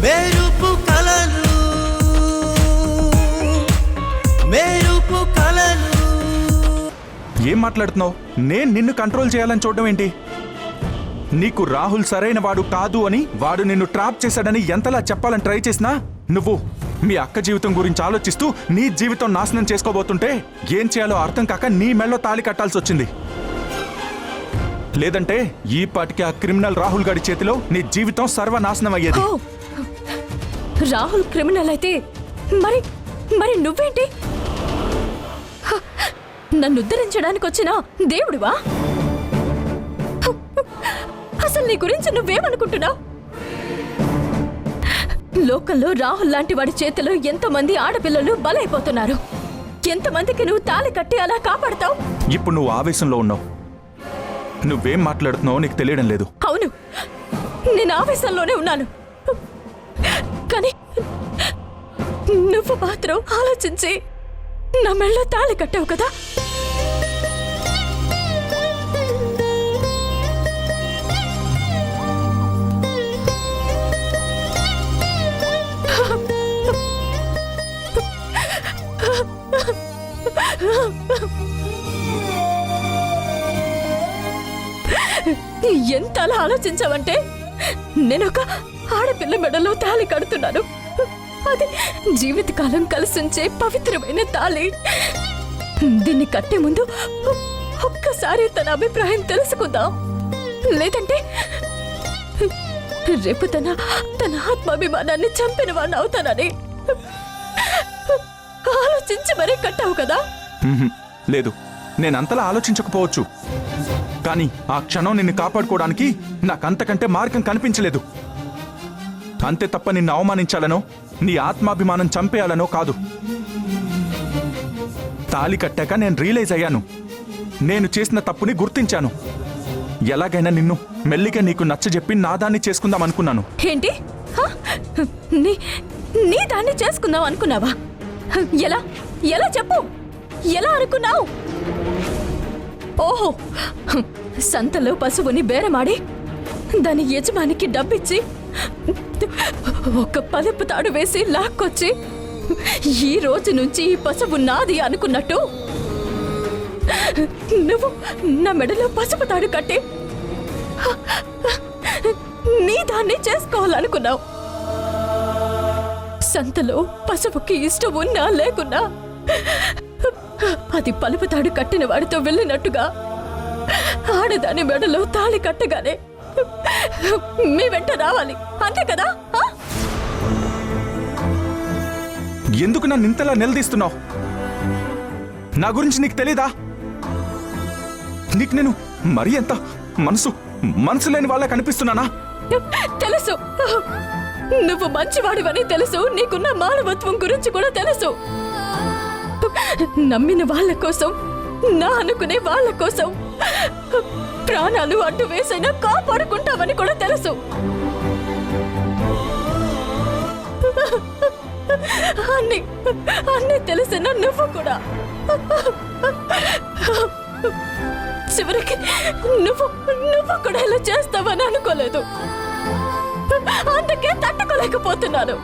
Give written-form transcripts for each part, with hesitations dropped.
మెరుపు కలలు మెరుపు కలలు. ఏం మాట్లాడుతున్నావు? నేను నిన్ను కంట్రోల్ చేయాలని చూడడం ఏంటి? నీకు రాహుల్ సరైన వాడు కాదు అని, వాడు నిన్ను ట్రాప్ చేశాడని ఎంతలా చెప్పాలని ట్రై చేసినా నువ్వు మీ అక్క జీవితం గురించి ఆలోచిస్తూ నీ జీవితం నాశనం చేసుకోబోతుంటే ఏం చేయాలో అర్థం కాక నీ మెళ్ళో తాళి కట్టాల్సి వచ్చింది. లేదంటే ఈ పాటికి ఆ క్రిమినల్ రాహుల్ గాడి చేతిలో నీ జీవితం సర్వనాశనం అయ్యేది. రాహుల్ క్రిమినల్ అయితే మరి మరి నువ్వేంటి? నన్ను ఉద్ధరించడానికి వచ్చిన దేవుడివా? అసలు నీ గురించి నువ్వేమనుకుంటున్నావు? లోకంలో రాహుల్ లాంటి వాడి చేతిలో ఎంతమంది ఆడపిల్లలు బలైపోతున్నారు. ఎంతమందికి నువ్వు తాళి కట్టి అలా కాపాడతావు? ఇప్పుడు నువ్వు ఆవేశంలో ఉన్నావు. నువ్వేం మాట్లాడుతున్నావో నీకు తెలియడం లేదు. అవును, నేను ఆవేశంలోనే ఉన్నాను. కానీ నువ్వు మాత్రం ఆలోచించి నా మెళ్ళో తాళి కట్టావు కదా. ఎంత అలా ఆలోచించావంటే, నేనొక ఆడపిల్ల మెడలో తాళి కడుతున్నాను. అది జీవితకాలం కలిసుంచే పవిత్రమైన తాళి. దీన్ని కట్టే ముందు ఒక్కసారి తన అభిప్రాయం తెలుసుకుందాం. లేదంటే రేపు తన ఆత్మాభిమానాన్ని చంపిన వాడిని అవుతానని ఆలోచించి మరీ కట్టావు కదా. లేదు, నేనంతలా ఆలోచించకపోవచ్చు, కానీ ఆ క్షణం నిన్ను కాపాడుకోవడానికి నాకంతకంటే మార్గం కనిపించలేదు. అంతే తప్ప నిన్ను అవమానించాలనో నీ ఆత్మాభిమానం చంపేయాలనో కాదు. తాళి కట్టాక నేను రియలైజ్ అయ్యాను. నేను చేసిన తప్పుని గుర్తించాను. ఎలాగైనా నిన్ను మెల్లిగా నీకు నచ్చజెప్పి నా దాన్ని చేసుకుందాం అనుకున్నాను. ఏంటి? నీ దాన్ని చేసుకుందాం అనుకున్నావా? ఎలా ఎలా చెప్పు, ఎలా అనుకున్నావు? ఓహో, సంతలో పశువుని బేరమాడి దాని యజమానికి డబ్బిచ్చి ఒక పలుపు తాడు వేసి లాక్కొచ్చి ఈ రోజు నుంచి ఈ పశువు నాది అనుకున్నట్టు నువ్వు నా మెడలో పసుపు తాడు కట్టి నీ దాన్ని చేసుకోవాలనుకున్నావు. సంతలో పశువుకి ఇష్టం ఉన్నా లేకున్నా అది పలుపు తాడు కట్టిన వాడితో వెళ్ళినట్టుగా ఆడదాని మెడలో తాళి కట్టగానే మీ వెంట రావాలి, అంతే కదా? ఎందుకు నన్ను ఇంతలా నిలదీస్తున్నావు? నా గురించి నీకు తెలీదా? నీకు నేను మరీ ఎంత మనసు లేని వాళ్ళ కనిపిస్తున్నానా? తెలుసు, నువ్వు మంచివాడివని తెలుసు. నీకున్న మానవత్వం గురించి కూడా తెలుసు. నమ్మిన వాళ్ళ కోసం, నా అనుకునే వాళ్ళ కోసం ప్రాణాలు అడ్డు వేసైనా కాపాడుకుంటావని కూడా తెలుసు. అన్నీ తెలిసిన నువ్వు కూడా చివరికి నువ్వు కూడా ఇలా చేస్తావని అనుకోలేదు. అందుకే తట్టుకోలేకపోతున్నాను.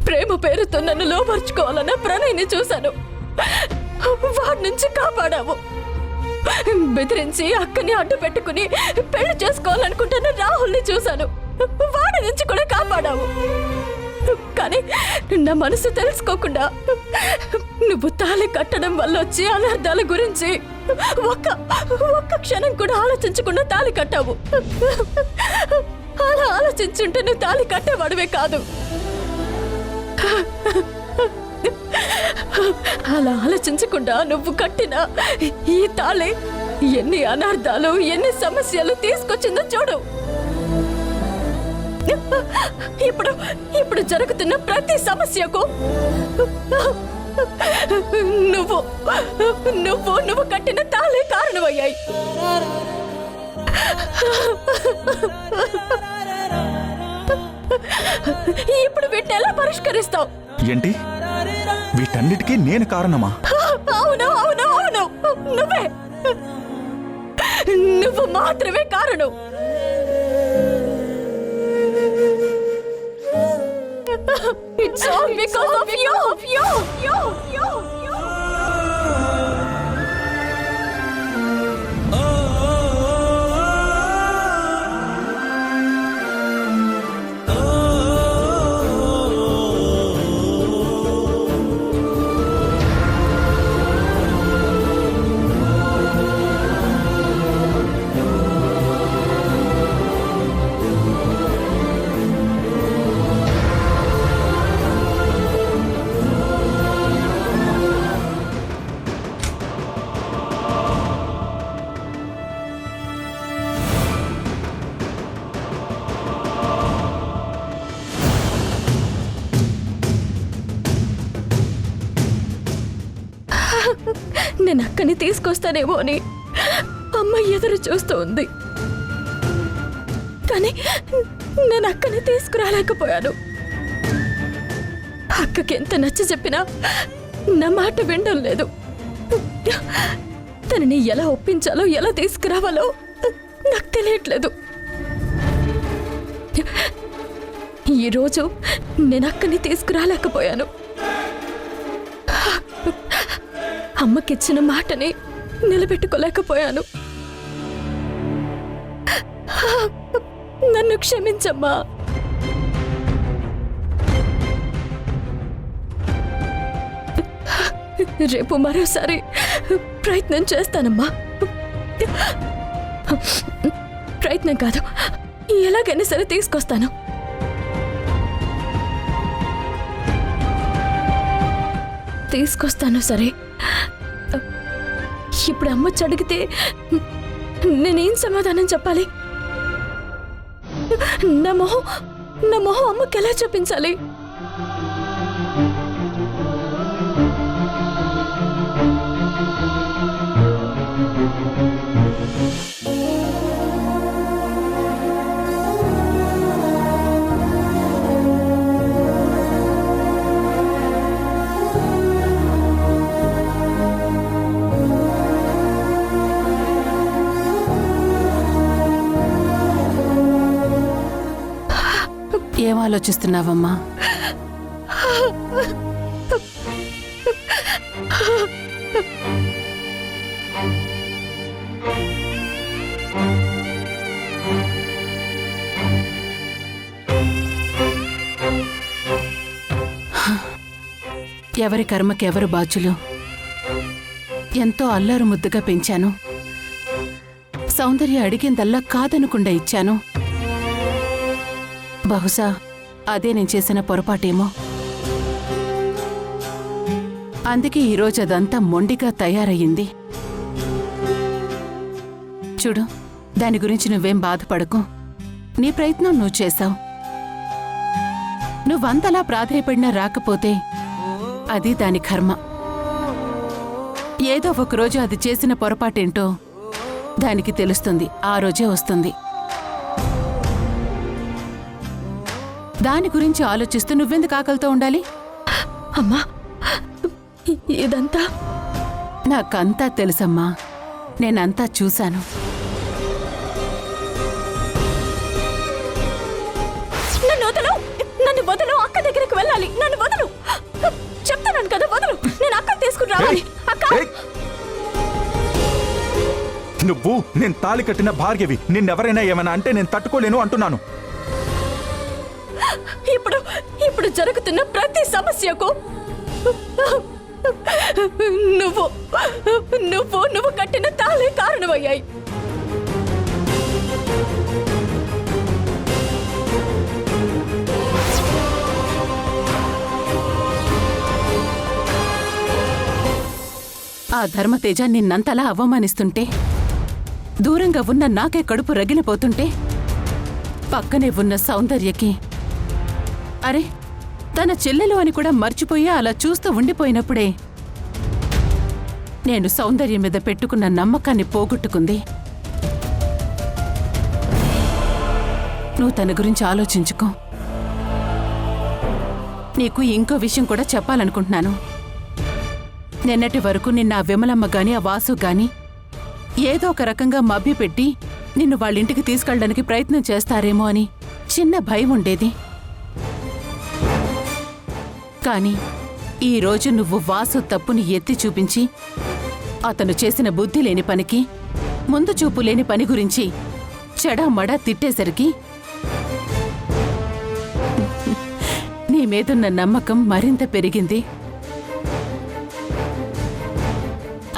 ప్రేమ పేరుతో నన్ను లోపరుచుకోవాలన్న ప్రణయ్ని చూశాను. వాడి నుంచి కాపాడావు. బెదిరించి అక్కని అడ్డు పెట్టుకుని పెళ్లి చేసుకోవాలనుకుంటున్న రాహుల్ని చూశాను. వాడి నుంచి కూడా కాపాడావు. కానీ నా మనసు తెలుసుకోకుండా నువ్వు తాళి కట్టడం వల్ల వచ్చే అనర్థాల గురించి ఒక్క క్షణం కూడా ఆలోచించకుండా తాళి కట్టావు. అలా ఆలోచించుంటే నువ్వు తాళి కట్టేవాడివే కాదు. అలా ఆలోచించకుండా నువ్వు కట్టిన ఈ తాళి ఎన్ని అనర్థాలు, ఎన్ని సమస్యలు తీసుకొచ్చిందో చూడు. ఇప్పుడు జరుగుతున్న ప్రతి సమస్యకు నువ్వు కట్టిన తాళే కారణమయ్యాయి. ఇప్పుడు వీటిని ఎలా పరిష్కరిస్తావు? ఏంటి? వీటన్నిటికీ నేను కారణమా? అవును అవును అవును, నువ్వు మాత్రమే కారణం. It's all because of you. నేను అక్కని తీసుకొస్తానేమో అని అమ్మ ఎదురు చూస్తూ ఉంది. కానీ నేను అక్కని తీసుకురాలేకపోయాను. అక్కకి ఎంత నచ్చ చెప్పినా నా మాట వినడం లేదు. తనని ఎలా ఒప్పించాలో ఎలా తీసుకురావాలో నాకు తెలియట్లేదు. ఈరోజు నేను అక్కని తీసుకురాలేకపోయాను. అమ్మకిచ్చిన మాటని నిలబెట్టుకోలేకపోయాను. నన్ను క్షమించమ్మా. రేపు మరోసారి ప్రయత్నం చేస్తానమ్మా. ప్రయత్నం కాదు, ఎలాగైనా సరే తీసుకొస్తాను. తీసుకొస్తాను సరే. ఇప్పుడు అమ్మ అడిగితే నేనేం సమాధానం చెప్పాలి? నా మొహం అమ్మకి ఎలా చూపించాలి? ఏం ఆలోచిస్తున్నావమ్మా? ఎవరి కర్మకి ఎవరు బాధ్యులు? ఎంతో అల్లారు ముద్దుగా పెంచాను. సౌందర్య అడిగిందల్లా కాదనకుండా ఇచ్చాను. బహుశా అదే నేను చేసిన పొరపాటేమో. అందుకే ఈరోజు అదంతా మొండిగా తయారయ్యింది. చూడు, దాని గురించి నువ్వేం బాధపడకు. నీ ప్రయత్నం నువ్వు చేశావు. నువ్వంతలా ప్రాధేయపడినా రాకపోతే అది దాని కర్మ. ఏదో ఒకరోజు అది చేసిన పొరపాటేంటో దానికి తెలుస్తుంది. ఆ రోజే వస్తుంది. దాని గురించి ఆలోచిస్తూ నువ్వెందుకు ఆకలితో ఉండాలి? అమ్మా, ఇదంతా నాకంతా తెలుసమ్మా. నేనంతా చూశాను. నన్ను వదలు. అక్క దగ్గరికి వెళ్ళాలి. నన్ను వదలు. చెప్తున్నాను కదా, వదలు. నేను అక్క తీసుకుని రావాలి. అక్క, నువ్వు నేను తాళి కట్టిన భార్యవి. నిన్నెవరైనా ఏమైనా అంటే నేను తట్టుకోలేను అంటున్నాను. ఇప్పుడు జరుగుతున్న ప్రతి సమస్యకు నువ్వు కట్టిన తాళే కారణమయ్యాయి. ఆ ధర్మతేజ నిన్నంతలా అవమానిస్తుంటే, దూరంగా ఉన్న నాకే కడుపు రగిలిపోతుంటే, పక్కనే ఉన్న సౌందర్యకి అరే తన చెల్లెలు అని కూడా మర్చిపోయి అలా చూస్తూ ఉండిపోయినప్పుడే నేను సౌందర్యం మీద పెట్టుకున్న నమ్మకాన్ని పోగొట్టుకుంది. నువ్వు తన గురించి ఆలోచించుకో. నీకు ఇంకో విషయం కూడా చెప్పాలనుకుంటున్నాను. నిన్నటి వరకు నిన్న ఆ విమలమ్మ గాని ఆ వాసు గాని ఏదో ఒక రకంగా మభ్యపెట్టి నిన్ను వాళ్ళింటికి తీసుకెళ్ళడానికి ప్రయత్నం చేస్తారేమో అని చిన్న భయం ఉండేది. కానీ ఈరోజు నువ్వు వాసు తప్పుని ఎత్తి చూపించి అతను చేసిన బుద్ధి లేని పనికి ముందు చూపు లేని పని గురించి చెడామడా తిట్టేసరికి నీ మీదున్న నమ్మకం మరింత పెరిగింది.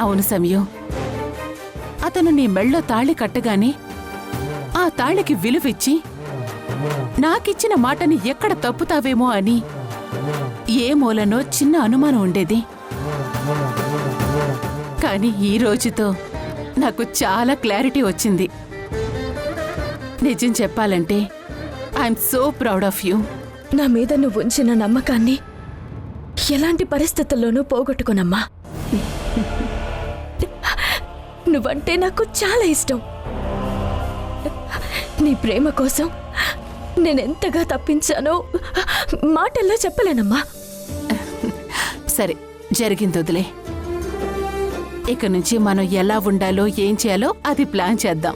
అవును సమయం, అతను నీ మెళ్ళో తాళి కట్టగానే ఆ తాళికి విలువిచ్చి నాకిచ్చిన మాటని ఎక్కడ తప్పుతావేమో అని ఏ మూలనో చిన్న అనుమానం ఉండేది. కానీ ఈ రోజుతో నాకు చాలా క్లారిటీ వచ్చింది. నిజం చెప్పాలంటే I'm so proud of you. నా మీద నువ్వు ఉంచిన నమ్మకాన్ని ఎలాంటి పరిస్థితుల్లోనూ పోగొట్టుకోనమ్మా. నువ్వంటే నాకు చాలా ఇష్టం. నీ ప్రేమ కోసం నేనెంతగా తప్పించానో మాటల్లో చెప్పలేనమ్మా. సరే, జరిగింది వదిలే. ఇక నుంచి మనం ఎలా ఉండాలో ఏం చేయాలో అది ప్లాన్ చేద్దాం.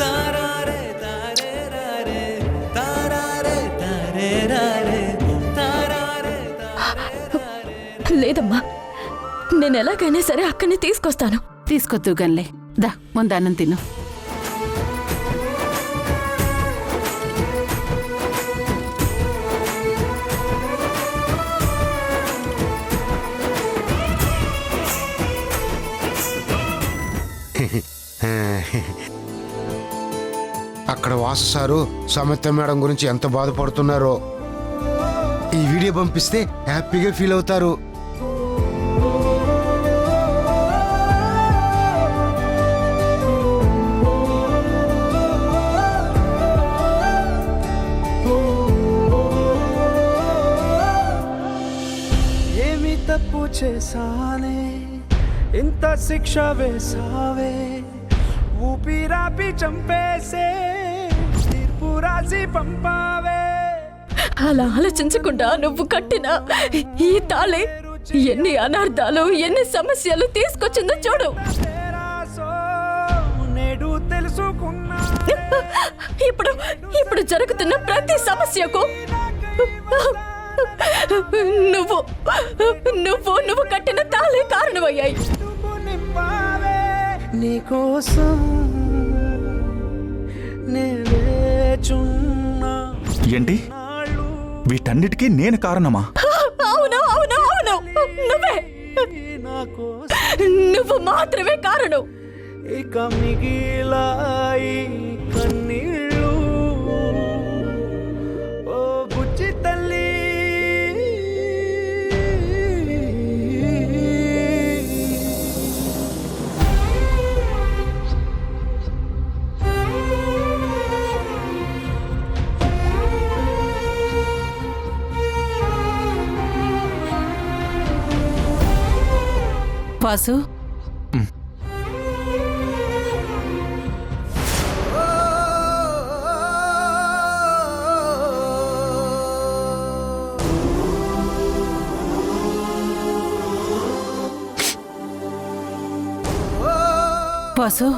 తారారే తారే రారే తారారే తారే రారే తారారే తారే. లేదమ్మా, నేను ఎలాగైనా సరే అక్కడిని తీసుకొస్తాను. తీసుకొద్దు గన్లే, దా ముందు అన్నం తిను. అక్కడ వాసు సారు సమిత మేడం గురించి ఎంత బాధపడుతున్నారో. ఈ వీడియో పంపిస్తే హ్యాపీగా ఫీల్ అవుతారు. ఏమి తప్పు చేశానే ఇంత శిక్ష వేసావే, ఊపిరాపి చంపేసే తీర్పు రాసి పంపావే. అలా ఆలోచించకుండా నువ్వు కట్టిన ఈ తాళి ఎన్ని అనర్థాలు, ఎన్ని సమస్యలు తీసుకొచ్చిందో చూడు. తెరాసో నేడు తెలుసుకున్నా. ఇప్పుడు జరుగుతున్న ప్రతి సమస్యకు నువ్వు నువ్వు నువ్వు కట్టిన తాళే కారణమయ్యాయి. నువ్వు నింపావే నీకోసం నేలేచున్నా. ఏంటి? వీటన్నిటికీ నేను కారణమా? అవును అవును అవును, నువ్వే. నా కోసం నువ్వు మాత్రమే కారణం. ఇక మిగిలాయి కన్నీళ్ళు. ఓ బుజ్జి తల్లి, వాసు, వాసు,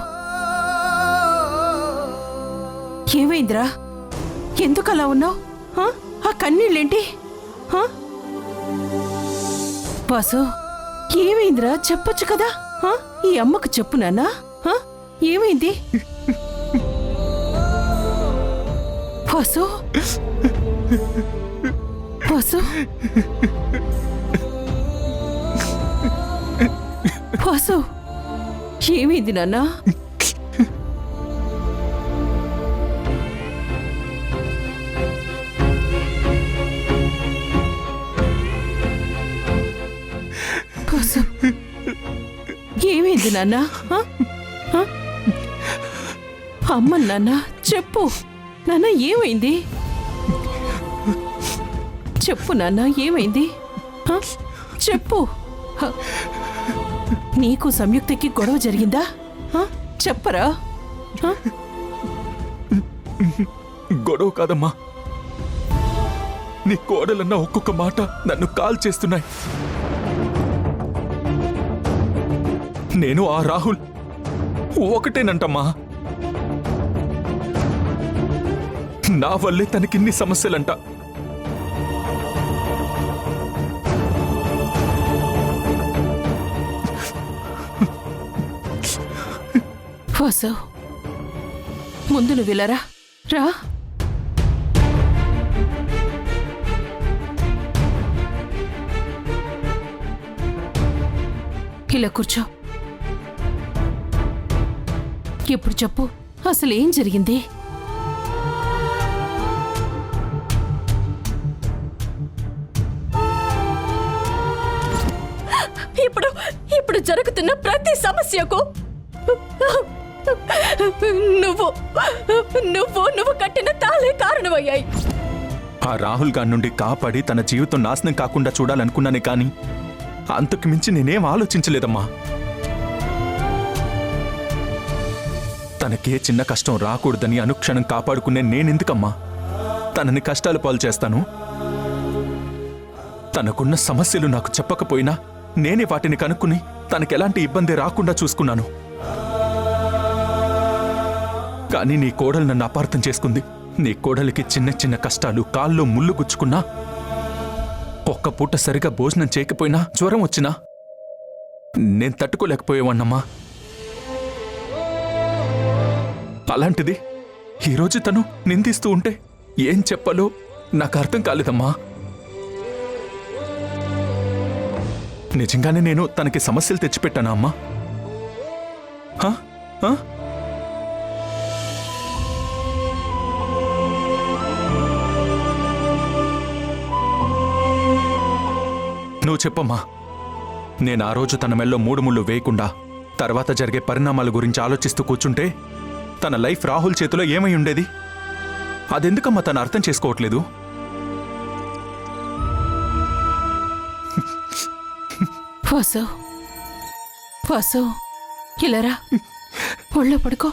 ఏమైందిరా? ఎందుకు అలా ఉన్నావు? ఆ కన్నీళ్ళేంటి? వాసు, ఏమైందిరా? చెప్పొచ్చు కదా. ఈ అమ్మకు చెప్పు నాన్నా. ఏమైంది? వాసు, వాసు, వాసు, ఏమైంది నాన్నా? వాసు, ఏమైంది నాన్నా? అమ్మ నాన్న, చెప్పు నాన్న, ఏమైంది? చెప్పు నాన్న, ఏమైంది? చెప్పు. నీకు సంయుక్తకి గొడవ జరిగిందా? చెప్పరా? గొడవ కాదమ్మా, నీ కోడలన్న ఒక్కొక్క మాట నన్ను కాల్ చేస్తున్నాయి. నేను ఆ రాహుల్ ఒకటేనంటమ్మా. నా వల్లే తనకిన్ని సమస్యలంట. వాసు, ముందు నువ్వు ఇలా రా. రా. ఇలా కూర్చో. ఇప్పుడు చెప్పు, అసలు ఏం జరిగింది? ఇప్పుడు జరుగుతున్న ప్రతి సమస్యకు నువ్వు నువ్వు నువ్వు కట్టిన తాళే కారణమయ్యాయి. ఆ రాహుల్ గారి నుండి కాపాడి తన జీవితం నాశనం కాకుండా చూడాలనుకున్నానే కానీ అంతకు మించి నేనేం ఆలోచించలేదమ్మా. తనకే చిన్న కష్టం రాకూడదని అనుక్షణం కాపాడుకునే నేనెందుకమ్మా తనని కష్టాలు పాలు చేస్తాను? తనకున్న సమస్యలు నాకు చెప్పకపోయినా నేనే వాటిని కనుక్కుని తనకెలాంటి ఇబ్బంది రాకుండా చూసుకున్నాను. కానీ నీ కోడలు నన్ను అపార్థం చేసుకుంది. నీ కోడలికి చిన్న చిన్న కష్టాలు, కాల్లో ముళ్ళు గుచ్చుకున్నా, ఒక్క పూట సరిగా భోజనం చేయకపోయినా, జ్వరం వచ్చినా నేను తట్టుకోలేకపోయేవాణ్ణమ్మా. అలాంటిది ఈరోజు తను నిందిస్తూ ఉంటే ఏం చెప్పాలో నాకు అర్థం కాలేదమ్మా. నిజంగానే నేను తనకి సమస్యలు తెచ్చిపెట్టానా అమ్మా? నువ్వు చెప్పమ్మా. నేను ఆ రోజు తన మెల్లో 3 ముళ్ళు వేయకుండా తర్వాత జరిగే పరిణామాల గురించి ఆలోచిస్తూ కూర్చుంటే తన లైఫ్ రాహుల్ చేతిలో ఏమై ఉండేది? అదెందుకమ్మా తను అర్థం చేసుకోవట్లేదు? వాసు, వాసు, ఇలా రా. ఒళ్ళో పడుకో.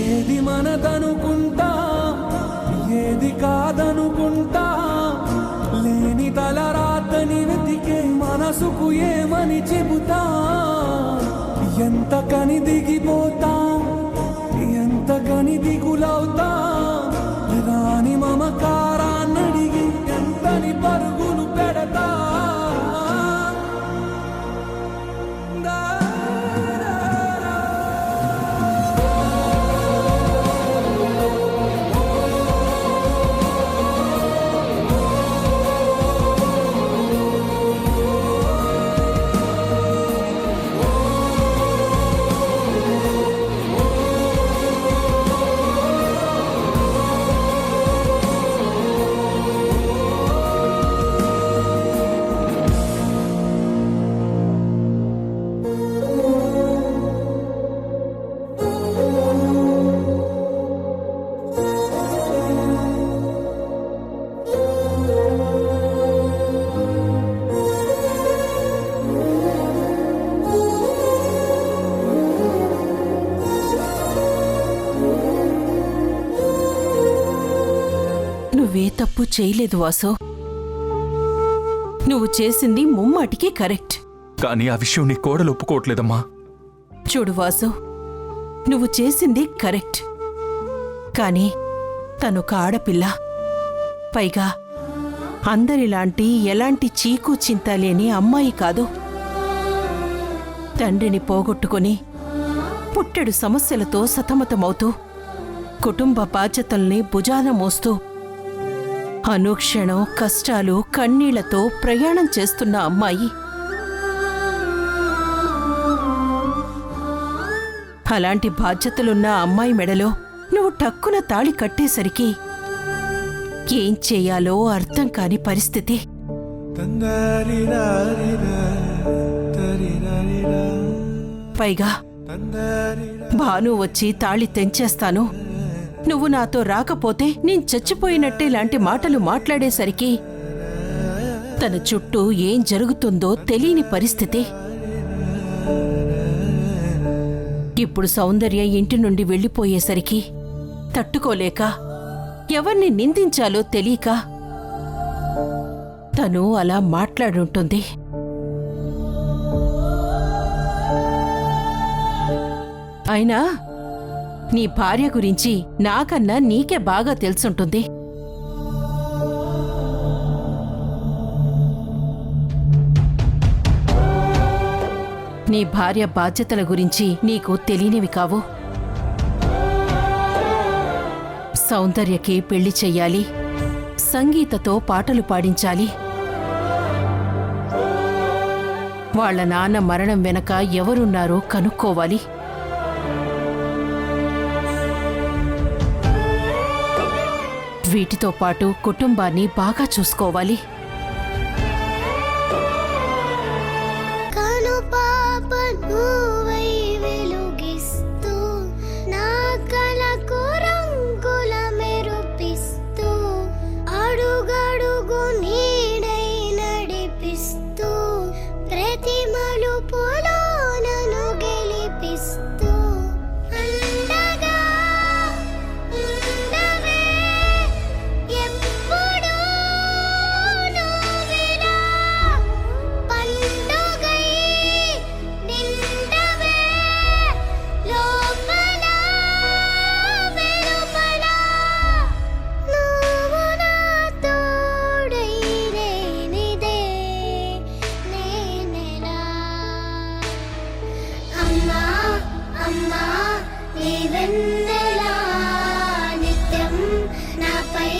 ఏది మనదనుకుంటా, ఏది కాదనుకుంటా, లేని తలరాతని వెతికే మనసుకు ఏమని చెబుతా? ఎంత కని దిగిపోతా, ఎంత కని దిగులవుతా, రాని మమకారాన్నడిగి ఎంతని పరుగులు పెడతా. నువ్వే తప్పు చేయలేదు వాసు. నువ్వు చేసింది ముమ్మాటికి కరెక్ట్. కానీ ఆ విషయం నీ కోడలు ఒప్పుకోవట్లేదమ్మా. చూడు వాసు, నువ్వు చేసింది కరెక్ట్. కానీ తనొక ఆడపిల్ల, పైగా అందరిలాంటి ఎలాంటి చీకు చింత లేని అమ్మాయి కాదు. తండ్రిని పోగొట్టుకుని పుట్టెడు సమస్యలతో సతమతమవుతూ కుటుంబ బాధ్యతల్ని భుజాన మోస్తూ అనుక్షణం కష్టాలు కన్నీళ్లతో ప్రయాణం చేస్తున్న అమ్మాయి. అలాంటి బాధ్యతలున్న అమ్మాయి మెడలో నువ్వు టక్కున తాళి కట్టేసరికి ఏం చెయ్యాలో అర్థం కాని పరిస్థితి. పైగా భాను వచ్చి తాళి తెంచేస్తాను, నువ్వు నాతో రాకపోతే నేను చచ్చిపోయినట్టే లాంటి మాటలు మాట్లాడేసరికి తన చుట్టూ ఏం జరుగుతుందో తెలియని పరిస్థితి. ఇప్పుడు సౌందర్య ఇంటి నుండి వెళ్ళిపోయేసరికి తట్టుకోలేక ఎవరిని నిందించాలో తెలియక తను అలా మాట్లాడుంటుంది. అయినా నీ భార్య గురించి నాకన్నా నీకే బాగా తెలుసుంటుంది. నీ భార్య బాధ్యతల గురించి నీకు తెలియనివి కావు. సౌందర్యకి పెళ్లి చెయ్యాలి, సంగీతతో పాటలు పాడించాలి. వాళ్ళ నాన్న మరణం వెనక ఎవరున్నారో కనుక్కోవాలి. వీటితో పాటు కుటుంబాన్ని బాగా చూసుకోవాలి. నిత్యం నాపై